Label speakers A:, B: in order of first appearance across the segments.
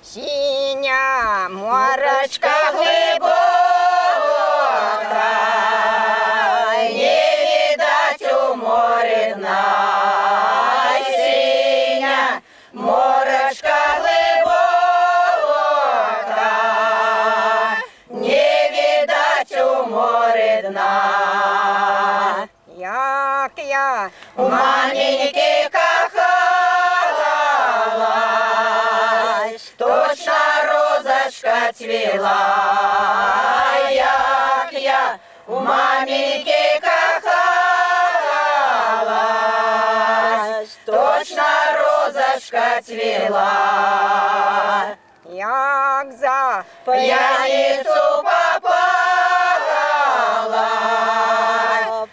A: Синя морочка глибока, не видать у моря дна. Синя морочка глибока, не видать у моря дна. Як я у маменьки кохалась, точно розочка цвела. Як я у маменьки кохалась, точно розочка цвела. Як за пьяницу попала,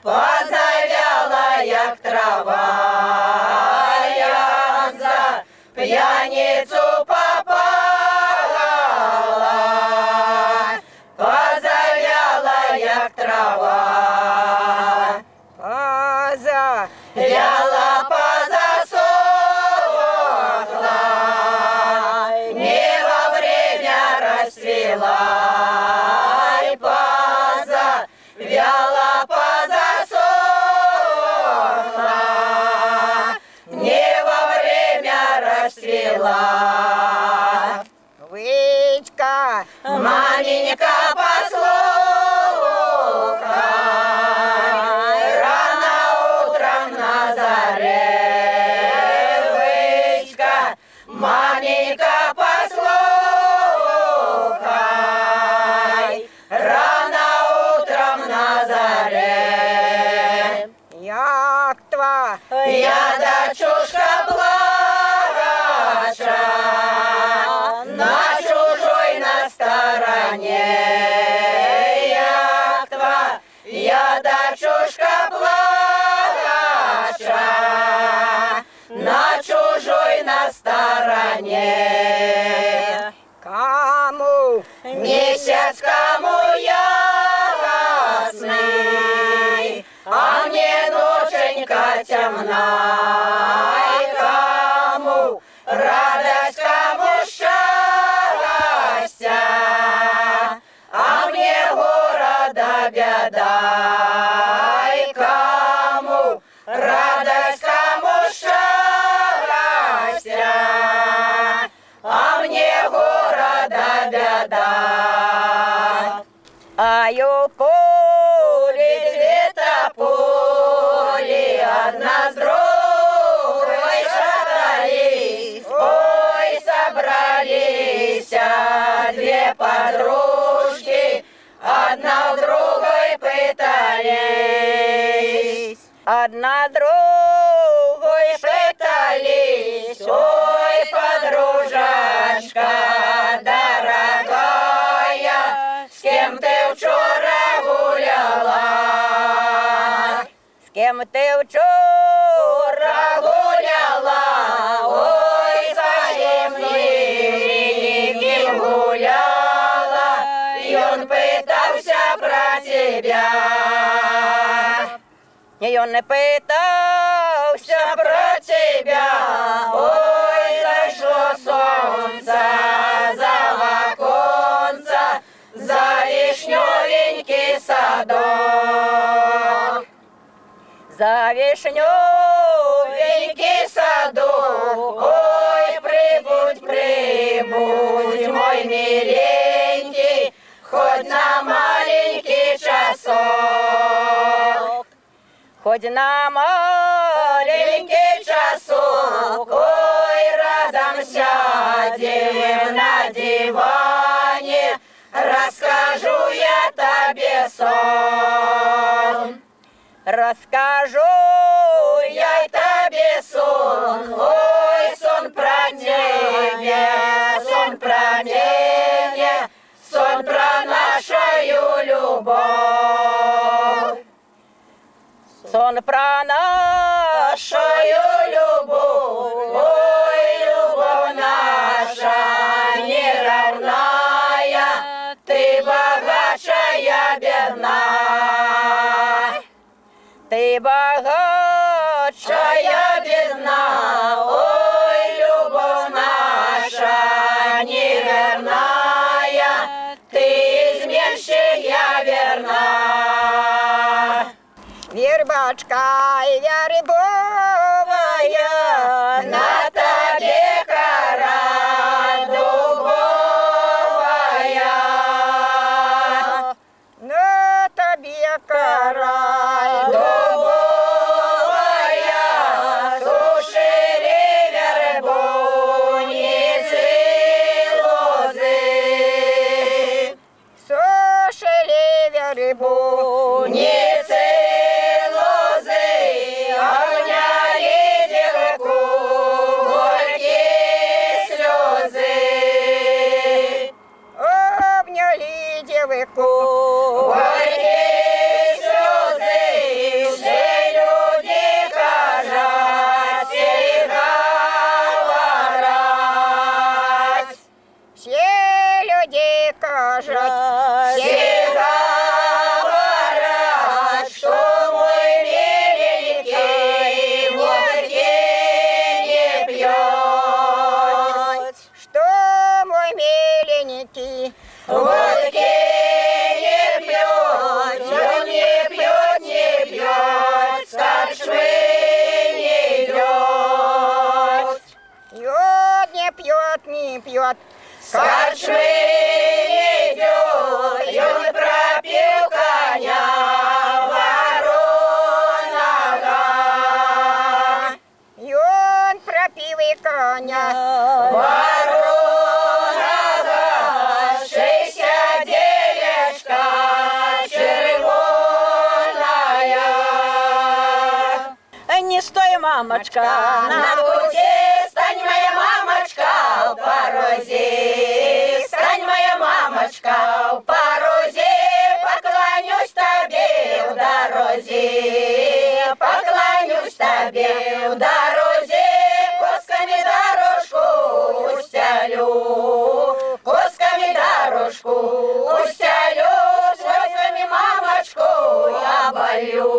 A: позавяла, як трава. Як за пьяницу попала, позавяла, як трава. Позавяла, позасохла, не во время расцвела. Позавяла, позасохла, не во время расцвела. Витька, маменька, послухай, рано утром на заре. Витька, маменька, послухай, рано утром на заре. Як твоя дочушка плача, на чужой на стороне. Як твоя дочушка плача, на чужой на стороне. Кому месяц, кому ясный, а мне ноченька темна. Кому радость, кому счастье, а мне города беда. Кому радость, кому счастье, а мне города беда. Аю поле, две тополи, одна с другой шатались. Ой, собрались две подружки, одна в другой пытались. Одна другой пытались. Ой, подружечка дорогая, с кем ты вчера гуляла? С кем ты вчера гуляла? Ой, за никем гуляла, и он пытался про тебя. И он не пытался про тебя. Ой, зашло солнце за оконца, за вишневенький садок. За вишневенький садок. Ой, прибудь, прибудь, мой миленький, хоть на маленький часок. Хоть на маленький часок. Ой, разом сядем на диване, расскажу я тебе сон. Расскажу я тебе сон. Ой, сон про тебя, сон про меня, сон про нашу любовь. Сон про нашу любовь. Ой, любовь наша неравная, ты богача, я бедна. Ты богача, я бедна. Ой, любовь наша неверная, ты изменщик, я верна.
B: Вербачка и вербовая,
A: На тебе кора дубовая,
B: на тебе кора
A: дубовая, сушили вербу, несли лозы,
B: сушили вербу,
A: несли лозы, обняли девку, горькие слезы,
B: обняли девку.
A: горькие слезы, все люди кажут, сели говорят,
B: Все люди кажут,
A: все говорят, что мой миленький водки не пьет,
B: что мой миленький
A: водки не пьет, он не пьет, не пьет, с корчмы не идет,
B: пьет, не пьет, не пьет.
A: с корчмы не идет, и он пропил коня вороного.
B: И он пропил и коня.
A: Воронага, 69-шка червоная.
B: Не стой, мамочка,
A: На пути стань, моя мамочка, в порозе. Стань, моя мамочка, в порозе. Поклонюсь тебе в дорозе. Поклонюсь тебе в дорозе. Косками дорожку устелю. Косками дорожку устелю. Слезами мамочку я болю.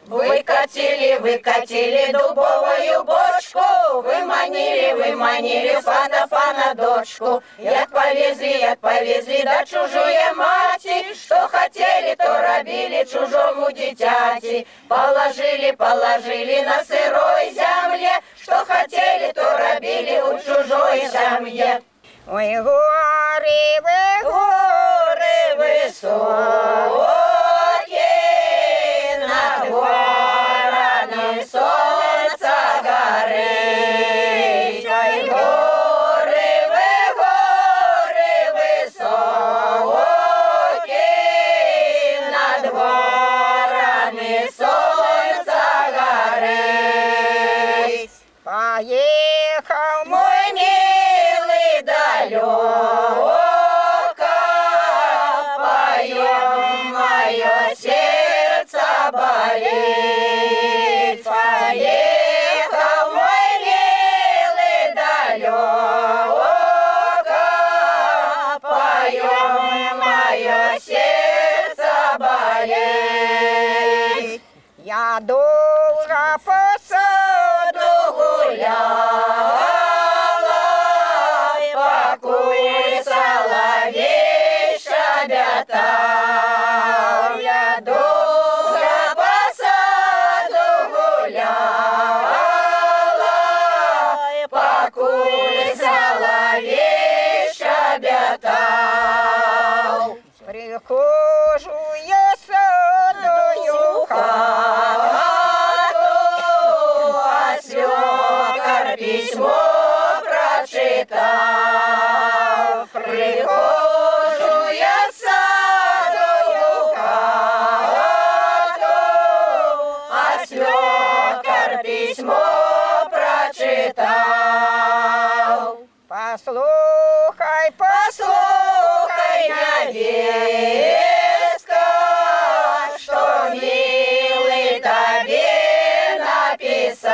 A: Выкатили, выкатили дубовую бочку, выманили фана дочку. Як повезли до чужої маті, що хотели, то робили чужому дитяті. Положили на сырой земле, что хотели, то робили у чужой земле.
B: ой, горы, вы,
A: Горы высокие, над горами солнце горит. Ой, горы высокие, над горами солнце горит.
B: поехал мой
A: Мой милый далеко, поем, мое сердце болит. Поехал мой милый далеко, поем, мое сердце болит.
B: я долго по саду
A: Гуляла, покуль соловей щебетал. Я долго по саду гуляла, покуль соловей щебетал.
B: прихожу я садою
A: Хату, а свекор письмо прочитал. Прихожу я садою хату, а свекор письмо прочитал.
B: послухай,
A: Послухай, невестка, что милый тебе написал.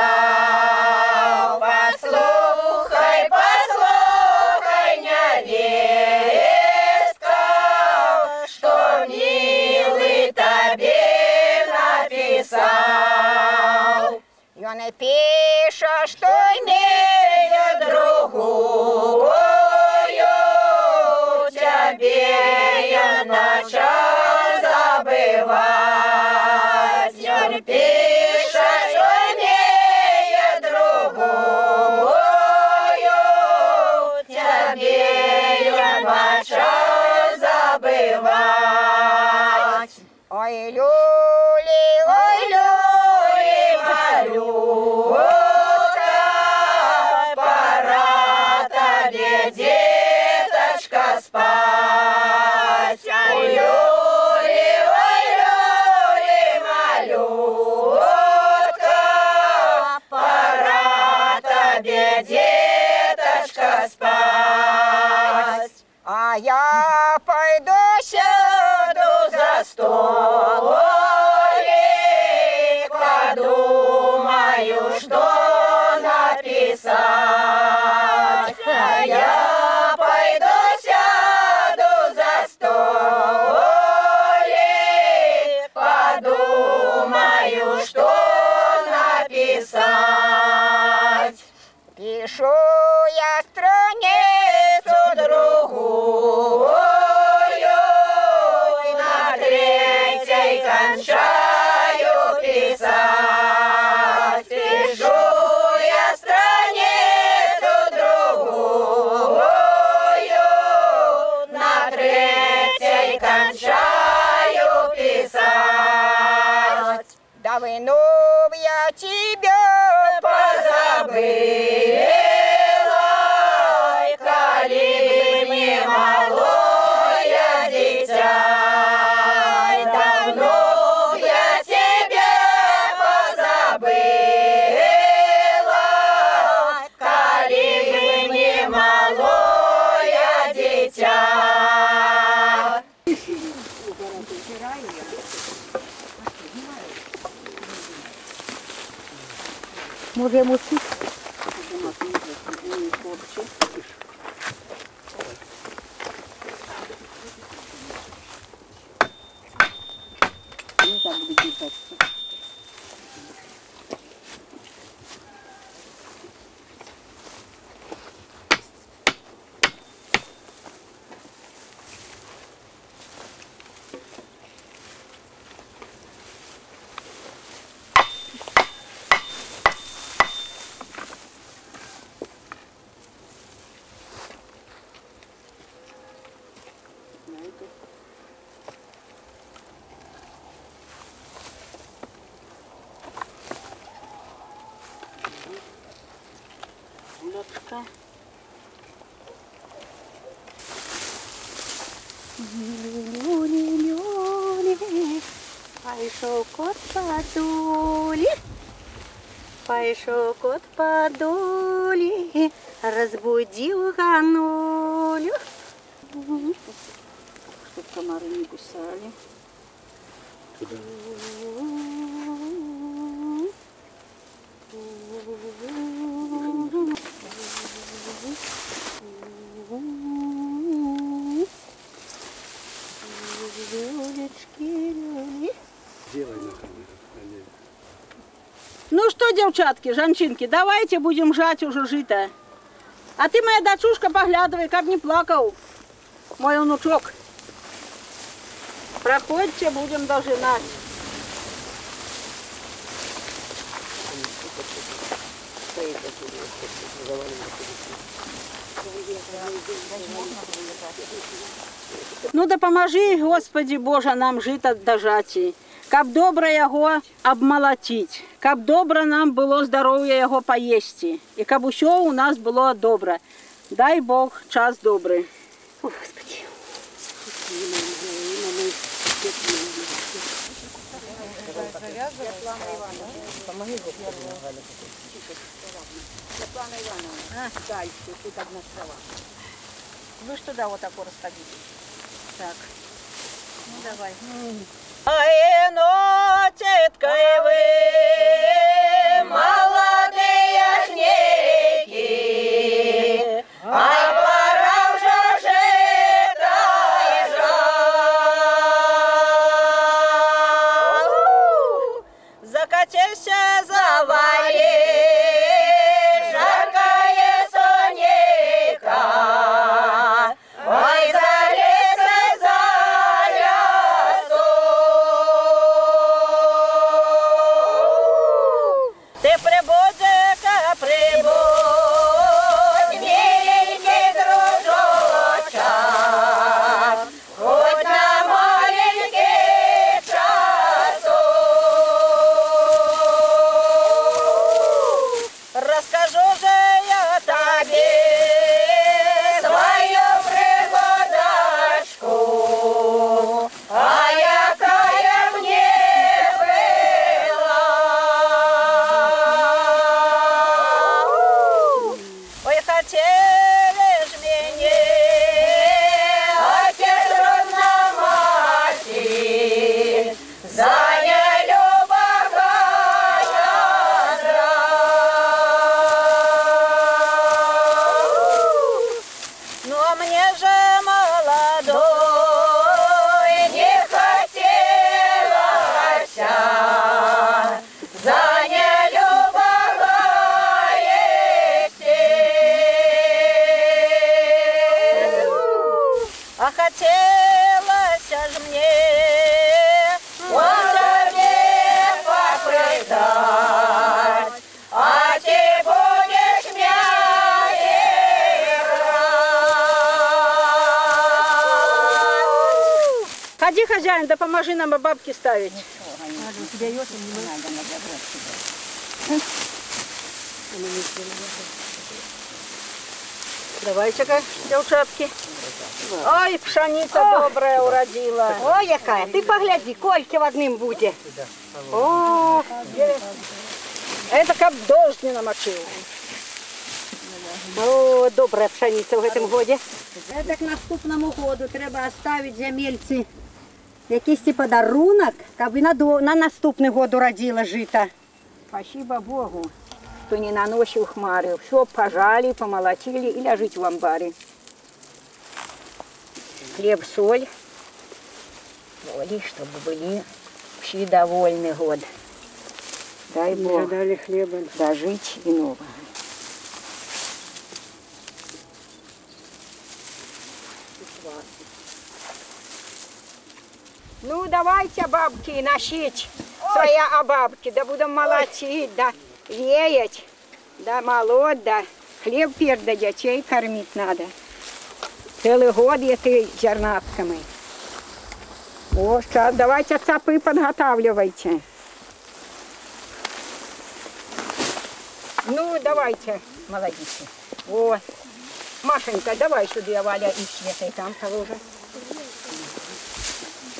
A: Послухай, невестка, что милый тебе написал.
B: и он и пишет, что
A: Имеет другую обеих большой забывать.
B: Ой, люли,
A: Ой, люли, малютка, пора тебе, деточка, спать. Ой, люли, малютка, пора тебе, деточка, спать.
B: а я пойду
A: Сяду за столик, подумаю, что написать. А я пойду сяду за столик, подумаю, что написать.
B: пишу я страницу
A: Другую, на третьей кончаю писать. Пишу я страницу другую, на третьей кончаю писать.
B: давно я тебя
A: Позабыла, коли бы не малое дитя. Давно я тебя позабыла, коли бы не малое дитя.
C: Може мусить? Не так буде дітатися. Лётка. Люли, пошел кот по доле, пошел кот по доле, разбудил Ганулю. Чтоб комары не кусали. Ну что, девчатки, жанчинки, давайте будем жать уже жито. А ты, моя дочушка, поглядывай, как не плакал мой внучок. Проходите, будем дожинать. Ну да поможи, Господи Боже, нам жито дожаті. Каб добра яго обмолотить, каб добра нам было здоровье яго поести, и каб усё у нас было добро. Дай Бог час добрый. О, Господи. Вы ж туда вот так вот расходите. Так. Ну давай.
A: Ай, ну, теткой вы, молодые жнейки, ай, пора уже жито жать. Закатился завали, жаркое сонейка, ой, прибудь, миленький
C: Но мне же молодой
A: не хотелось за нелюбовное идти.
C: а хотелось ж мне.
A: Можно мне попытать, а ты будешь меня играть.
C: Ходи, хозяин, да поможи нам бабки ставить. Давайте-ка, девчатки. Ой, пшеница добрая уродила.
B: Ой, яка, ти погляди, кольки в одним буде.
C: О, это как дождь не намочил.
B: О, добра пшениця в цьому годі.
D: Це к наступному году треба оставити земельці якийсь подарунок,
B: Аби на наступний год уродила жита.
D: Спасибо Богу, что не наносил хмары. Все пожали, помолотили и ляжите в амбаре. Хлеб, соль. Воли, чтобы были все довольны год. Дай Бог
C: Дали хлеба.
D: дожить и нового.
B: Ну, давайте, бабки, носить свои обабки, да будем молотить, да веять, да молоть, да хлеб для детей кормить надо. Целый год этой зернатками. О, сейчас давайте цапы подготавливайте. Ну, давайте, молодите. Вот. Машенька, давай сюда, Валя, и Света, и там положи.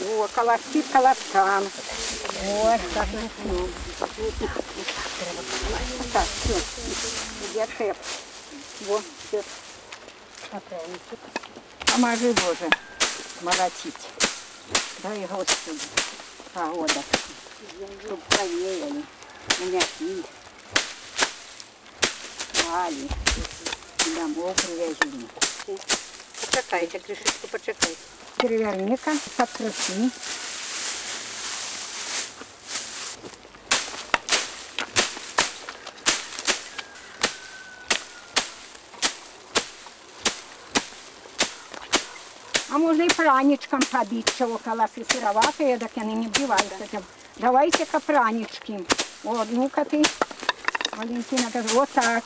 B: О, колотит колоткам. Вот, так начнем. Так, все. Где шеф? Вот, все.
D: Поможи, Боже, молотить. Дай, Господи, погода, чтоб повеяли, мягкие, вали, домой привезли.
B: Почекайте, крышечку почекайте.
D: Переверни-ка, подкрути. А можно и праничком побить, чего колосы сыроватые, так они не вбиваются. Давайте-ка пранички. Вот, ну-ка ты, Валентина, вот так.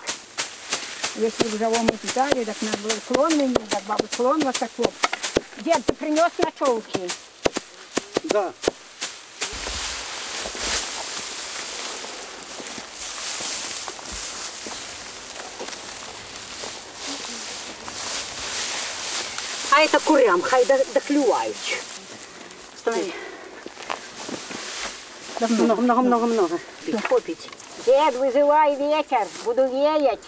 D: Если в живом взяли, так надо было клон, так бабу клон вот такой. Дед, ты принес ночевки?
E: Да.
B: А это курям, хай доклювають.
C: Смотри. Много.
B: Попить. Дед, вызывай ветер, буду веять.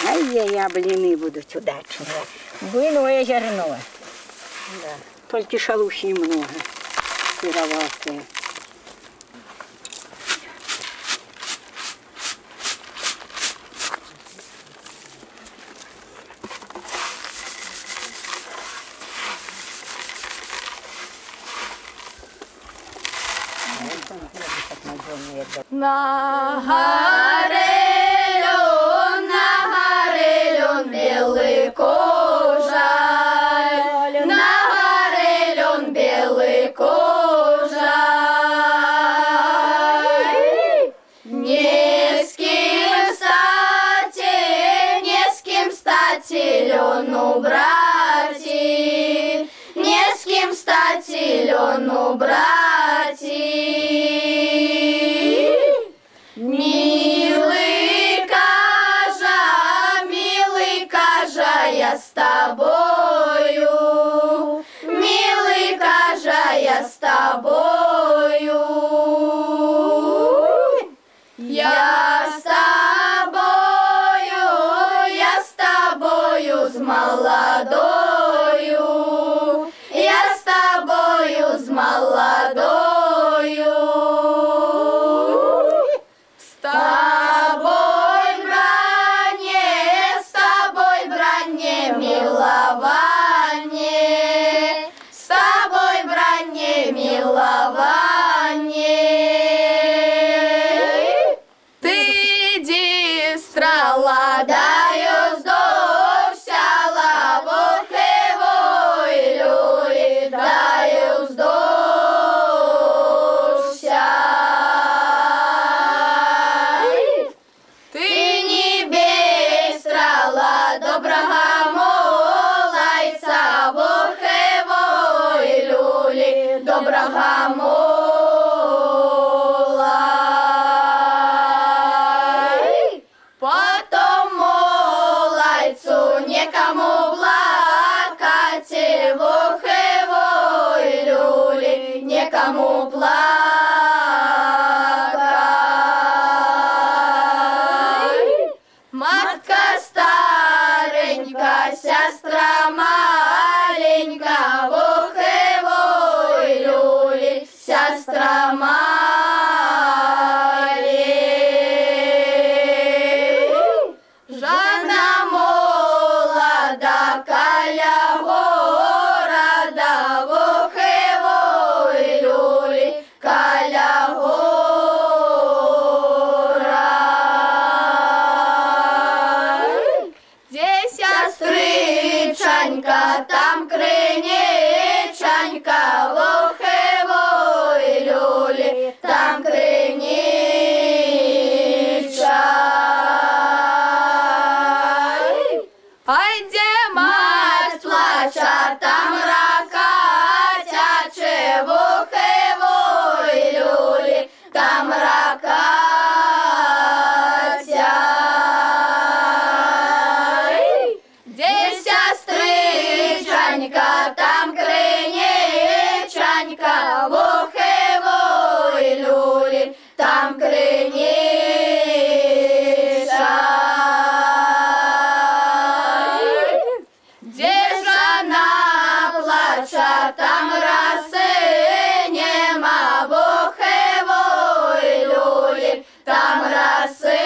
D: Ай-яй-яй, блины будут удачные. Буйное зерно. Да. Только шалуши много. Сыроватые.
A: На горелюн белый кожаль, на горелюн белый кожаль. Не с кем стати лёну брати, не с кем стати лёну брати. Милый кажа, я с тобою, милый кажа, я с тобою, я с тобою с молодою, я с тобою с молодою. С тобой, бранне, милование, с тобой, бранне, милование. Ты иди, страладаю, сдохся, лавухевой, люли, даю, сдохся. Ты не бей, страла, доброго молайца, вухевой, люли, доброго мола. Потом молайцу некому плакать, вухевой, люли, некому плакать. Матка старенька, сестра маленька, вухевой, люли, сестра Жана молода, каля города, вухевой, люли, каля гора. Здесь сестричанька, там криничанька, вухевой, люли, там кринича. Ай, де мать плача, там ракатяче, вухевой, люли, там ракатя. Де сестричанька, там криничанька, вухевой, люли, там кринича. Де жона плача, там роси нема, вухевой, люли, там роси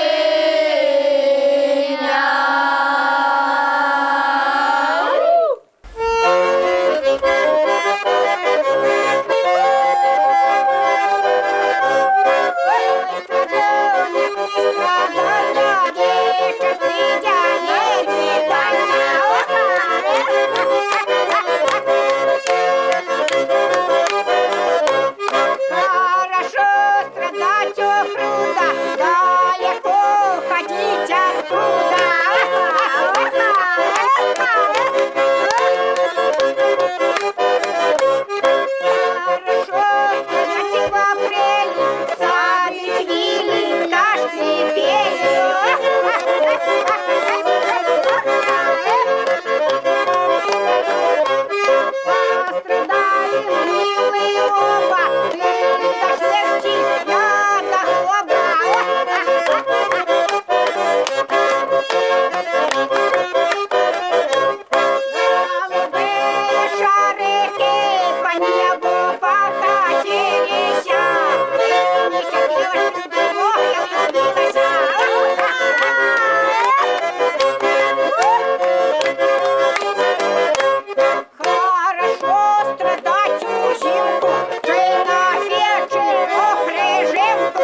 D: Хорошо страдать у пруда, далеко ходить оттуда. Хорошо страдать в апреле, сами цвели, пташки пели. Пострадаем, милые оба, ты до смерти, я до гроба. Голубые шарики по небу покатились, не терпелось, вдвох я влюбилась. Хорошо страдать узимку, ты на печи охрежимку.